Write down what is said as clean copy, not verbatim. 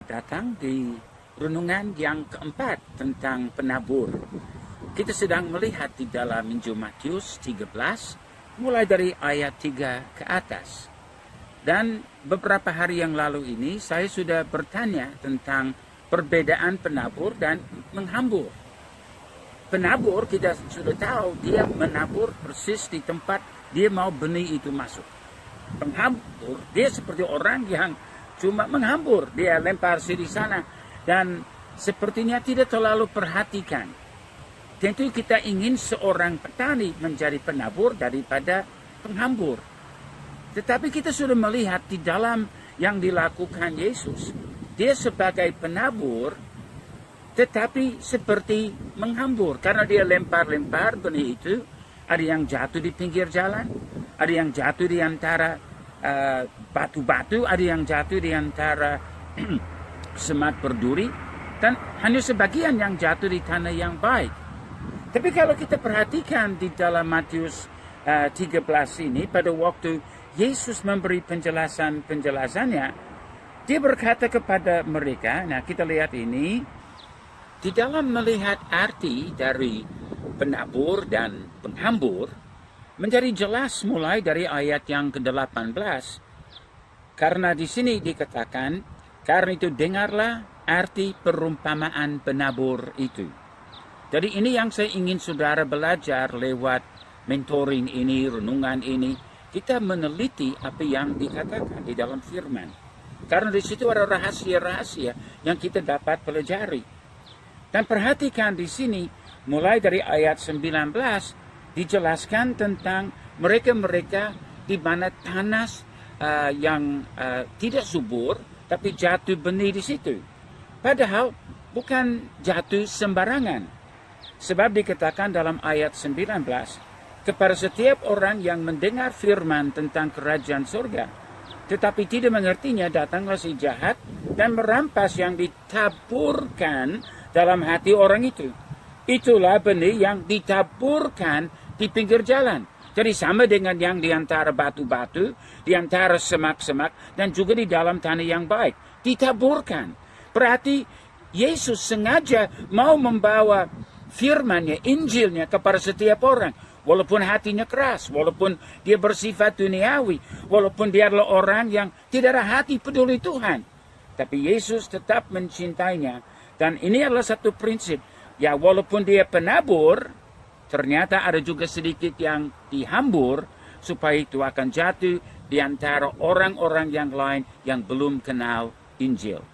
datang di renungan yang keempat tentang penabur. Kita sedang melihat di dalam Injil Matius 13, mulai dari ayat 3 ke atas. Dan beberapa hari yang lalu ini saya sudah bertanya tentang perbedaan penabur dan menghambur. Penabur kita sudah tahu dia menabur persis di tempat dia mau benih itu masuk. Penghambur dia seperti orang yang cuma menghambur, dia lempar di sana dan sepertinya tidak terlalu perhatikan. Tentu kita ingin seorang petani menjadi penabur daripada penghambur. Tetapi kita sudah melihat di dalam yang dilakukan Yesus, dia sebagai penabur tetapi seperti menghambur karena dia lempar-lempar benih itu. Ada yang jatuh di pinggir jalan, ada yang jatuh di antara batu-batu, ada yang jatuh di antara semak berduri, dan hanya sebagian yang jatuh di tanah yang baik. Tapi kalau kita perhatikan di dalam Matius 13 ini, pada waktu Yesus memberi penjelasannya, dia berkata kepada mereka, nah kita lihat ini, di dalam melihat arti dari penabur dan penghambur, menjadi jelas mulai dari ayat yang ke-18. Karena di sini dikatakan, karena itu dengarlah arti perumpamaan penabur itu. Jadi ini yang saya ingin saudara belajar lewat mentoring ini, renungan ini. Kita meneliti apa yang dikatakan di dalam firman. Karena di situ ada rahasia-rahasia yang kita dapat pelajari. Dan perhatikan di sini, mulai dari ayat 19, dijelaskan tentang mereka-mereka di mana tanah yang tidak subur, tapi jatuh benih di situ. Padahal bukan jatuh sembarangan. Sebab dikatakan dalam ayat 19, kepada setiap orang yang mendengar firman tentang kerajaan surga, tetapi tidak mengertinya, datanglah si jahat dan merampas yang ditaburkan dalam hati orang itu. Itulah benih yang ditaburkan di pinggir jalan. Jadi sama dengan yang di antara batu-batu, di antara semak-semak, dan juga di dalam tanah yang baik. Ditaburkan. Berarti Yesus sengaja mau membawa firman-Nya, Injilnya kepada setiap orang. Walaupun hatinya keras, walaupun dia bersifat duniawi, walaupun dia adalah orang yang tidak ada hati peduli Tuhan. Tapi Yesus tetap mencintainya. Dan ini adalah satu prinsip. Ya walaupun dia penabur, ternyata ada juga sedikit yang dihambur, supaya itu akan jatuh di antara orang-orang yang lain yang belum kenal Injil.